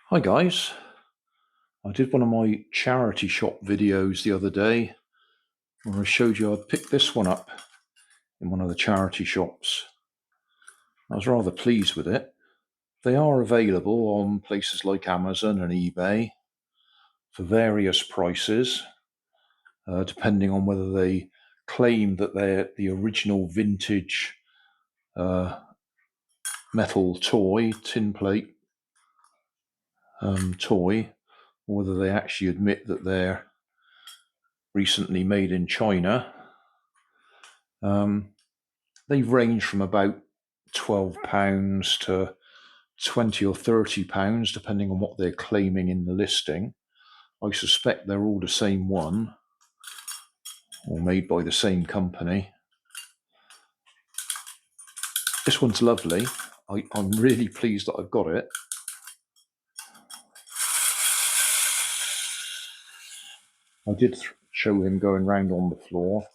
Hi guys, I did one of my charity shop videos the other day where I showed you I'd picked this one up in one of the charity shops. I was rather pleased with it. They are available on places like Amazon and eBay for various prices, depending on whether they claim that they're the original vintage metal toy, tin plate toy, or whether they actually admit that they're recently made in China. They range from about £12 to £20 or £30, depending on what they're claiming in the listing. I suspect they're all the same one, or made by the same company. This one's lovely. I'm really pleased that I've got it. I did show him going round on the floor,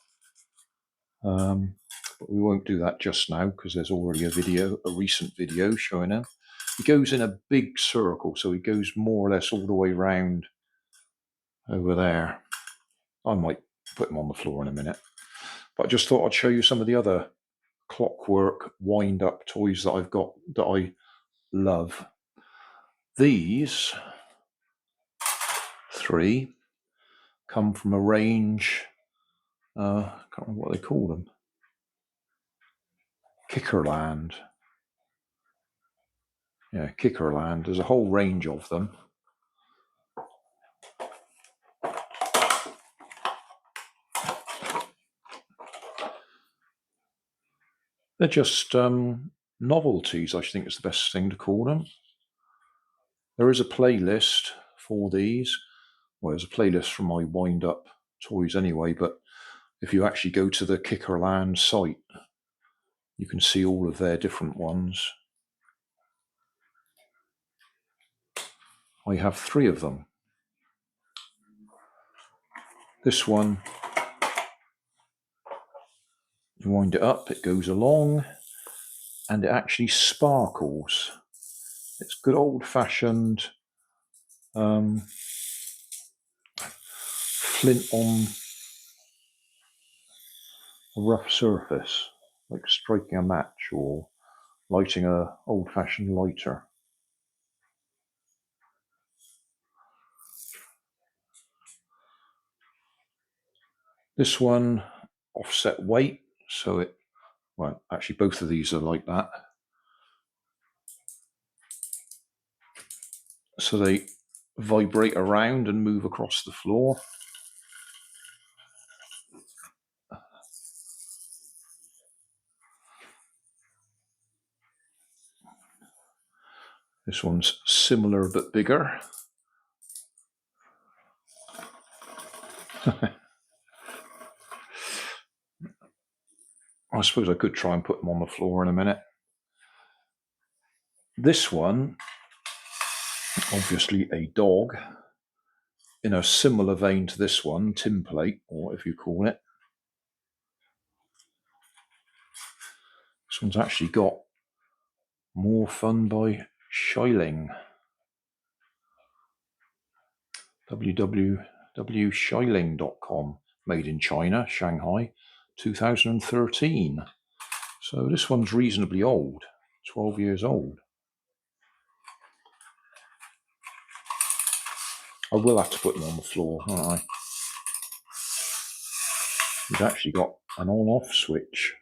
but we won't do that just now because there's already a recent video showing him. He goes in a big circle, so he goes more or less all the way round over there. I might put him on the floor in a minute, but I just thought I'd show you some of the other clockwork wind-up toys that I've got that I love. These three come from a range, I can't remember what they call them, Kickerland. Yeah, Kickerland. There's a whole range of them. They're just novelties, I think is the best thing to call them. There is a playlist for these. Well, there's a playlist for my wind-up toys anyway, but if you actually go to the Kickerland site, you can see all of their different ones. I have three of them. This one, you wind it up, it goes along, and it actually sparkles. It's good old-fashioned flint on a rough surface, like striking a match or lighting a old-fashioned lighter. This one, offset weight, so it, well, actually both of these are like that. So they vibrate around and move across the floor. This one's similar but bigger. I suppose I could try and put them on the floor in a minute. This one, obviously a dog, in a similar vein to this one, tin plate, or whatever you call it. This one's actually got More Fun by Shiling. www.shiling.com. Made in China, Shanghai, 2013. So this one's reasonably old, 12 years old. I will have to put them on the floor, won't I? It's actually got an on-off switch.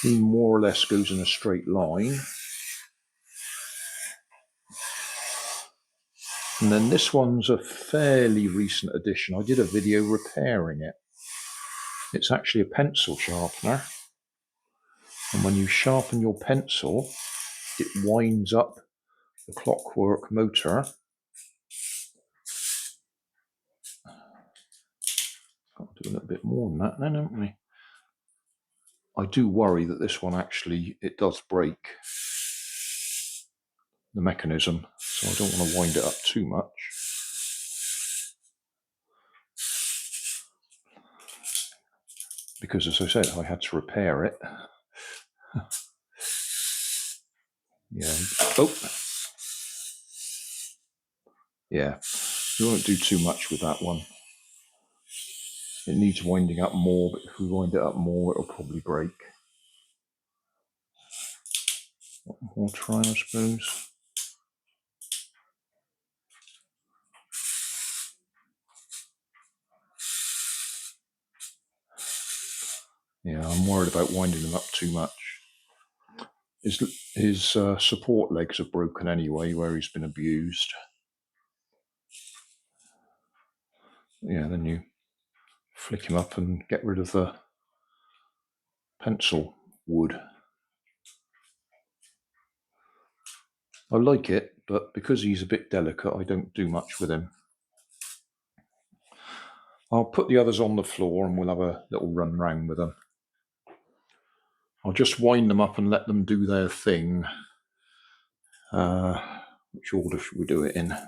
He more or less goes in a straight line. And then this one's a fairly recent addition. I did a video repairing it. It's actually a pencil sharpener. And when you sharpen your pencil, it winds up the clockwork motor. Got to do a little bit more than that then, haven't we? I do worry that this one actually, it does break the mechanism, so I don't want to wind it up too much. because, as I said, I had to repair it. Yeah. Oh. Yeah. We won't do too much with that one. It needs winding up more, but if we wind it up more, it'll probably break. One more try, I suppose. Yeah, I'm worried about winding them up too much. His support legs are broken anyway, where he's been abused. Yeah, then you flick him up and get rid of the pencil wood. I like it, but because he's a bit delicate, I don't do much with him. I'll put the others on the floor and we'll have a little run round with them. I'll just wind them up and let them do their thing. Which order should we do it in? That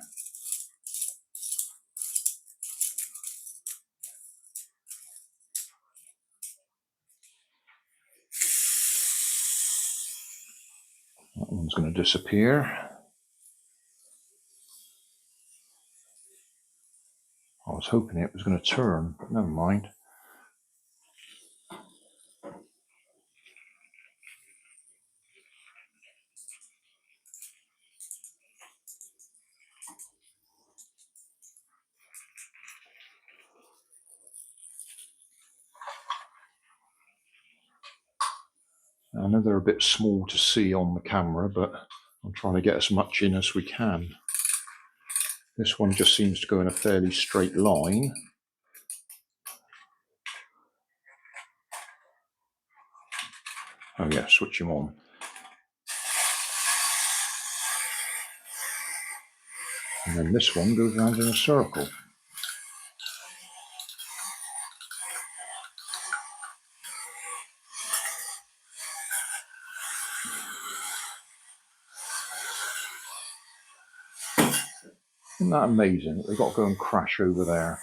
one's going to disappear. I was hoping it was going to turn, but never mind. I know they're a bit small to see on the camera, but I'm trying to get as much in as we can. This one just seems to go in a fairly straight line. Oh yeah, switch him on. And then this one goes around in a circle. Isn't that amazing that they've got to go and crash over there?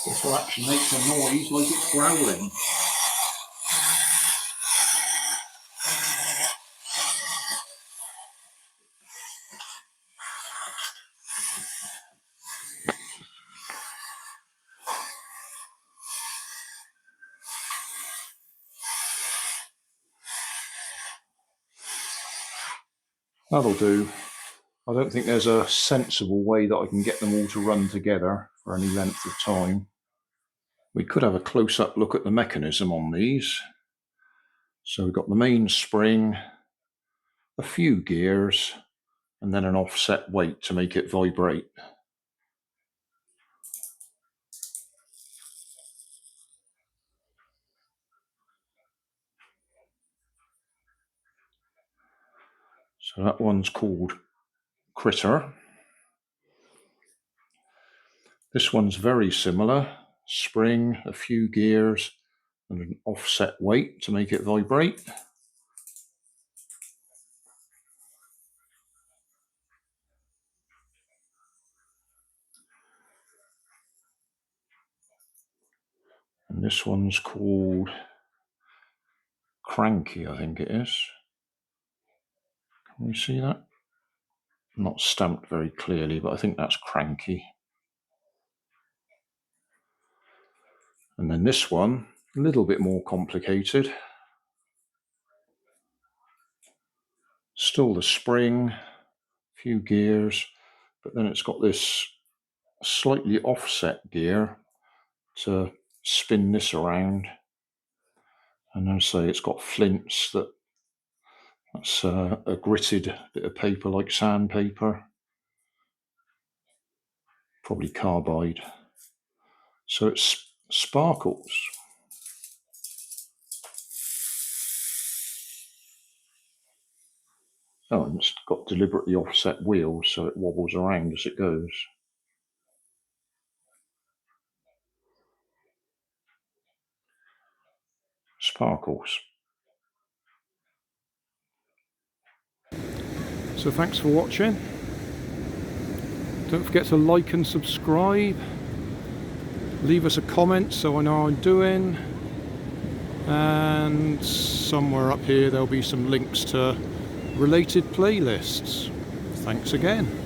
This will actually make a noise like it's growling. That'll do. I don't think there's a sensible way that I can get them all to run together for any length of time. We could have a close-up look at the mechanism on these. So we've got the main spring, a few gears, and then an offset weight to make it vibrate. So that one's called Critter. This one's very similar. Spring, a few gears, and an offset weight to make it vibrate. And this one's called Cranky, I think it is. Can we see that? Not stamped very clearly, but I think that's Cranky. And then this one, a little bit more complicated. Still the spring, a few gears, but then it's got this slightly offset gear to spin this around. And I say it's got flints that That's a gritted bit of paper like sandpaper, probably carbide. So it sparkles. Oh, and it's got deliberately offset wheels so it wobbles around as it goes. Sparkles. So thanks for watching. Don't forget to like and subscribe. Leave us a comment so I know how I'm doing. And somewhere up here there'll be some links to related playlists. Thanks again.